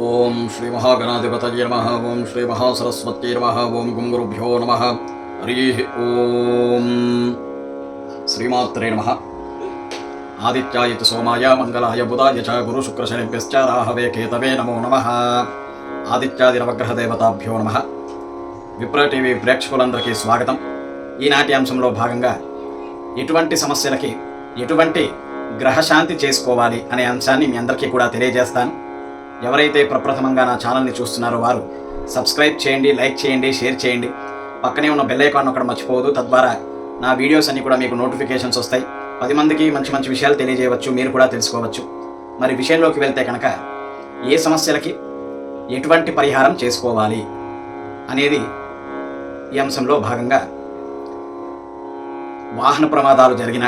ఓం శ్రీ మహాగణాధిపతయే నమః. ఓం శ్రీ మహాసరస్వత్యై నమః. ఓం గురుభ్యో నమః. హరి ఓం. శ్రీమాత్రే నమః. ఆదిత్యాయ చ సోమాయ మంగళాయ బుధాయ చ గురు శుక్ర శనిభ్యశ్చ రాహవే కేతవే నమో నమః. ఆదిత్యాది నవగ్రహ దేవతాభ్యో నమః. విప్ర టీవీ ప్రేక్షకులందరికీ స్వాగతం. ఈనాటి అంశంలో భాగంగా ఎటువంటి సమస్యలకి ఎటువంటి గ్రహశాంతి చేసుకోవాలి అనే అంశాన్ని మీ అందరికీ కూడా తెలియజేస్తాను. ఎవరైతే ప్రప్రథమంగా నా ఛానల్ని చూస్తున్నారో వారు సబ్స్క్రైబ్ చేయండి, లైక్ చేయండి, షేర్ చేయండి. పక్కనే ఉన్న బెల్ ఐకాన్ ఒకటి మర్చిపోవద్దు. తద్వారా నా వీడియోస్ అన్ని కూడా మీకు నోటిఫికేషన్స్ వస్తాయి. 10 మందికి మంచి మంచి విషయాలు తెలియజేయవచ్చు, మీరు కూడా తెలుసుకోవచ్చు. మరి విషయంలోకి వెళ్తే కనుక ఏ సమస్యలకి ఎటువంటి పరిహారం చేసుకోవాలి అనేది ఈ అంశంలో భాగంగా వాహన ప్రమాదాలు జరిగిన,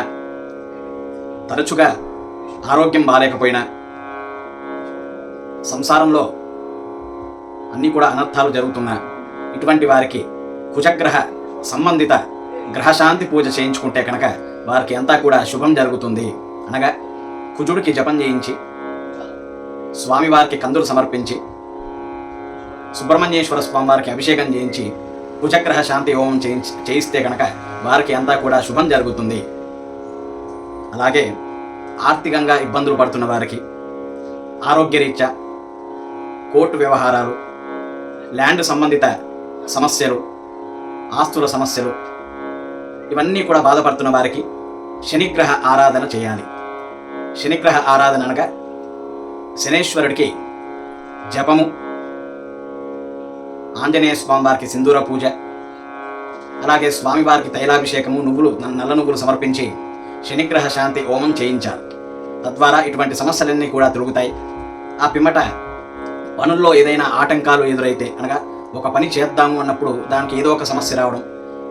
తరచుగా ఆరోగ్యం బాలేకపోయినా, సంసారంలో అన్నీ కూడా అనర్థాలు జరుగుతున్నా ఇటువంటి వారికి కుజగ్రహ సంబంధిత గ్రహశాంతి పూజ చేయించుకుంటే కనుక వారికి అంతా కూడా శుభం జరుగుతుంది. అనగా కుజుడికి జపం చేయించి, స్వామివారికి కందులు సమర్పించి, సుబ్రహ్మణ్యేశ్వర స్వామి వారికి అభిషేకం చేయించి కుజగ్రహ శాంతి హోమం చేయిస్తే కనుక వారికి అంతా కూడా శుభం జరుగుతుంది. అలాగే ఆర్థికంగా ఇబ్బందులు పడుతున్న వారికి, ఆరోగ్యరీత్యా, కోర్టు వ్యవహారాలు, ల్యాండ్ సంబంధిత సమస్యలు, ఆస్తుల సమస్యలు, ఇవన్నీ కూడా బాధపడుతున్న వారికి శనిగ్రహ ఆరాధన చేయాలి. శనిగ్రహ ఆరాధన అనగా శనేశ్వరుడికి జపము, ఆంజనేయ స్వామి వారికి సింధూర పూజ, అలాగే స్వామివారికి తైలాభిషేకము, నల్ల నువ్వులు సమర్పించి శనిగ్రహ శాంతి హోమం చేయించాలి. తద్వారా ఇటువంటి సమస్యలన్నీ కూడా తొలుగుతాయి. ఆ పిమ్మట పనుల్లో ఏదైనా ఆటంకాలు ఎదురైతే, అనగా ఒక పని చేద్దాము అన్నప్పుడు దానికి ఏదో ఒక సమస్య రావడం,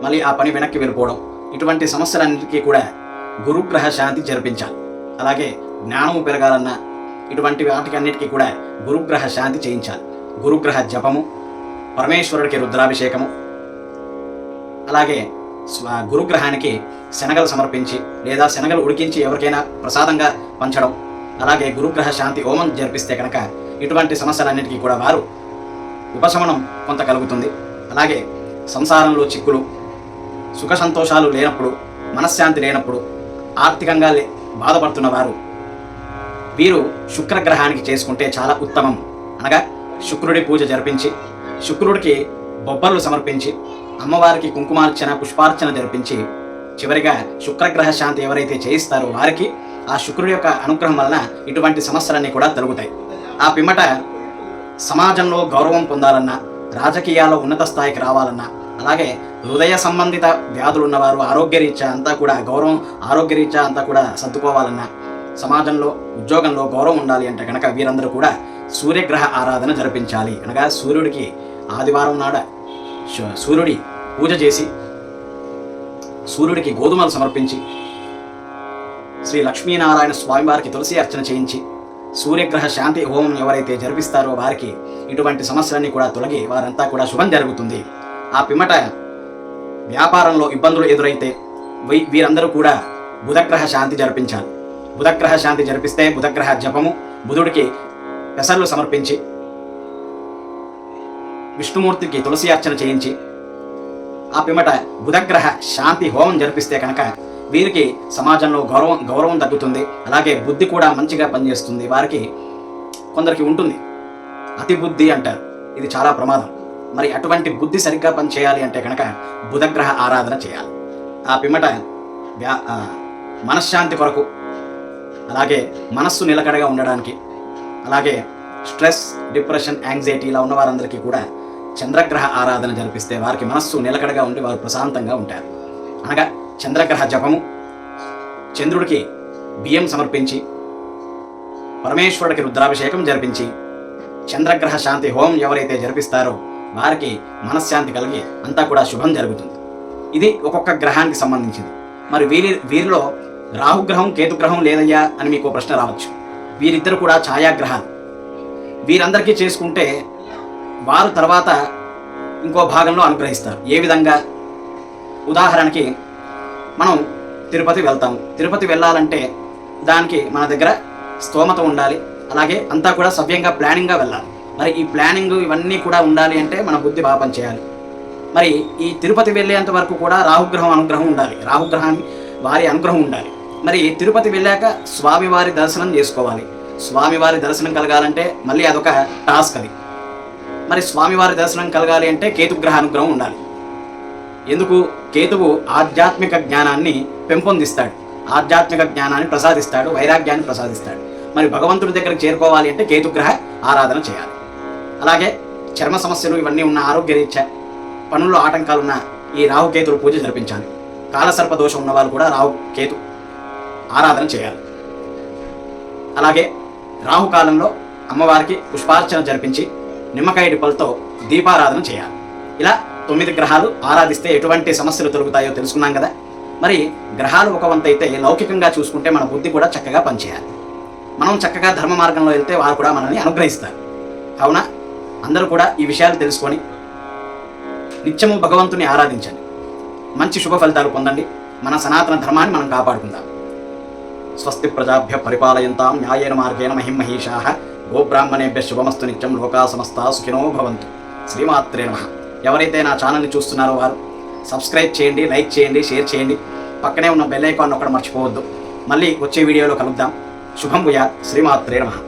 మళ్ళీ ఆ పని వెనక్కి వెళ్ళిపోవడం, ఇటువంటి సమస్యలన్నిటికీ కూడా గురుగ్రహ శాంతి జరిపించాలి. అలాగే జ్ఞానము పెరగాలన్నా ఇటువంటి వాటికి అన్నిటికీ కూడా గురుగ్రహ శాంతి చేయించాలి. గురుగ్రహ జపము, పరమేశ్వరుడికి రుద్రాభిషేకము, అలాగే గురుగ్రహానికి శనగలు సమర్పించి లేదా శనగలు ఉడికించి ఎవరికైనా ప్రసాదంగా పంచడం, అలాగే గురుగ్రహ శాంతి హోమం జరిపిస్తే కనుక ఇటువంటి సమస్యలన్నిటికీ కూడా వారు ఉపశమనం కొంత కలుగుతుంది. అలాగే సంసారంలో చిక్కులు, సుఖ సంతోషాలు లేనప్పుడు, మనశ్శాంతి లేనప్పుడు, ఆర్థికంగా బాధపడుతున్న వారు వీరు శుక్రగ్రహానికి చేసుకుంటే చాలా ఉత్తమం. అనగా శుక్రుడి పూజ జరిపించి, శుక్రుడికి బొబ్బర్లు సమర్పించి, అమ్మవారికి కుంకుమార్చన, పుష్పార్చన జరిపించి, చివరిగా శుక్రగ్రహ శాంతి ఎవరైతే చేయిస్తారో వారికి ఆ శుక్రుడి యొక్క అనుగ్రహం వలన ఇటువంటి సమస్యలన్నీ కూడా తొలగుతాయి. ఆ పిమ్మట సమాజంలో గౌరవం పొందాలన్నా, రాజకీయాల్లో ఉన్నత స్థాయికి రావాలన్నా, అలాగే హృదయ సంబంధిత వ్యాధులు ఉన్నవారు ఆరోగ్యరీత్యా అంతా కూడా ఆరోగ్యరీత్యా అంతా కూడా సర్దుకోవాలన్నా, సమాజంలో ఉద్యోగంలో గౌరవం ఉండాలి అంటే కనుక వీరందరూ కూడా సూర్యగ్రహ ఆరాధన జరిపించాలి. అనగా సూర్యుడికి ఆదివారం నాడ సూర్యుడి పూజ చేసి, సూర్యుడికి గోధుమలు సమర్పించి, శ్రీ లక్ష్మీనారాయణ స్వామివారికి తులసి అర్చన చేయించి సూర్యగ్రహ శాంతి హోమం ఎవరైతే జరిపిస్తారో వారికి ఇటువంటి సమస్యలన్నీ కూడా తొలగి వారంతా కూడా శుభం జరుగుతుంది. ఆ పిమ్మట వ్యాపారంలో ఇబ్బందులు ఎదురైతే వీరందరూ కూడా బుధగ్రహ శాంతి జరిపించాలి. బుధగ్రహ శాంతి జరిపిస్తే బుధగ్రహ జపము, బుధుడికి పెసర్లు సమర్పించి, విష్ణుమూర్తికి తులసి అర్చన చేయించి, ఆ పిమ్మట బుధగ్రహ శాంతి హోమం జరిపిస్తే కనుక వీరికి సమాజంలో గౌరవం తగ్గుతుంది. అలాగే బుద్ధి కూడా మంచిగా పనిచేస్తుంది. వారికి కొందరికి ఉంటుంది అతి బుద్ధి అంటారు, ఇది చాలా ప్రమాదం. మరి అటువంటి బుద్ధి సరిగ్గా పనిచేయాలి అంటే కనుక బుధగ్రహ ఆరాధన చేయాలి. ఆ పిమ్మట మనశ్శాంతి కొరకు, అలాగే మనస్సు నిలకడగా ఉండడానికి, అలాగే స్ట్రెస్, డిప్రెషన్, యాంగ్జైటీ ఇలా ఉన్న వారందరికీ కూడా చంద్రగ్రహ ఆరాధన జరిపిస్తే వారికి మనస్సు నిలకడగా ఉండి వారు ప్రశాంతంగా ఉంటారు. అనగా చంద్రగ్రహ జపము, చంద్రుడికి బియ్యం సమర్పించి, పరమేశ్వరుడికి రుద్రాభిషేకం జరిపించి, చంద్రగ్రహ శాంతి హోమం ఎవరైతే జరిపిస్తారో వారికి మనశ్శాంతి కలిగి అంతా కూడా శుభం జరుగుతుంది. ఇది ఒక్కొక్క గ్రహానికి సంబంధించింది. మరి వీరిలో రాహుగ్రహం, కేతుగ్రహం లేదయ్యా అని మీకు ప్రశ్న రావచ్చు. వీరిద్దరు కూడా ఛాయాగ్రహాలు. వీరందరికీ చేసుకుంటే వారు తర్వాత ఇంకో భాగంలో అనుగ్రహిస్తారు. ఏ విధంగా? ఉదాహరణకి మనం తిరుపతి వెళ్తాము. తిరుపతి వెళ్ళాలంటే దానికి మన దగ్గర స్తోమత ఉండాలి, అలాగే అంతా కూడా సవ్యంగా ప్లానింగ్గా వెళ్ళాలి. మరి ఈ ప్లానింగ్ ఇవన్నీ కూడా ఉండాలి అంటే మన బుద్ధి బాగా పనిచేయాలి. మరి ఈ తిరుపతి వెళ్ళేంత వరకు కూడా రాహుగ్రహం అనుగ్రహం ఉండాలి, రాహుగ్రహాన్ని వారి అనుగ్రహం ఉండాలి. మరి తిరుపతి వెళ్ళాక స్వామివారి దర్శనం చేసుకోవాలి. స్వామివారి దర్శనం కలగాలంటే మళ్ళీ అదొక టాస్క్ అది. మరి స్వామివారి దర్శనం కలగాలి అంటే కేతుగ్రహ అనుగ్రహం ఉండాలి. ఎందుకు? కేతువు ఆధ్యాత్మిక జ్ఞానాన్ని పెంపొందిస్తాడు, ఆధ్యాత్మిక జ్ఞానాన్ని ప్రసాదిస్తాడు, వైరాగ్యాన్ని ప్రసాదిస్తాడు. మరి భగవంతుడి దగ్గరకు చేరుకోవాలి అంటే కేతుగ్రహ ఆరాధన చేయాలి. అలాగే చర్మ సమస్యలు ఇవన్నీ ఉన్న, ఆరోగ్యరీత్యా పనుల్లో ఆటంకాలున్న ఈ రాహుకేతుల పూజ జరిపించాలి. కాలసర్ప దోషం ఉన్న వాళ్ళు కూడా రాహుకేతు ఆరాధన చేయాలి. అలాగే రాహుకాలంలో అమ్మవారికి పుష్పార్చన జరిపించి నిమ్మకాయ డిప్పలతో దీపారాధన చేయాలి. ఇలా 9 గ్రహాలు ఆరాధిస్తే ఎటువంటి సమస్యలు తొలగుతాయో తెలుసుకున్నాం కదా. మరి గ్రహాలు ఒక వంత అయితే లౌకికంగా చూసుకుంటే మన బుద్ధి కూడా చక్కగా పనిచేయాలి. మనం చక్కగా ధర్మ మార్గంలో వెళ్తే వారు కూడా మనల్ని అనుగ్రహిస్తారు. కావున అందరూ కూడా ఈ విషయాలు తెలుసుకొని నిత్యము భగవంతుని ఆరాధించండి, మంచి శుభ ఫలితాలు పొందండి. మన సనాతన ధర్మాన్ని మనం కాపాడుకుందాం. స్వస్తి ప్రజాభ్య పరిపాలయంతాం న్యాయేన మార్గేణ మహిమహీషాః గోబ్రాహ్మణేభ్య శుభమస్తు నిత్యం లోకా సమస్తా సుఖినో భవంతు. శ్రీమాత్రే నమః. ఎవరైతే నా ఛానల్ని చూస్తున్నారో వారు సబ్స్క్రైబ్ చేయండి, లైక్ చేయండి, షేర్ చేయండి. పక్కనే ఉన్న బెల్ ఐకాన్ ఒకటి మర్చిపోవద్దు. మళ్ళీ వచ్చే వీడియోలో కలుద్దాం. శుభం భూయాత్. శ్రీమాత్రే నమః.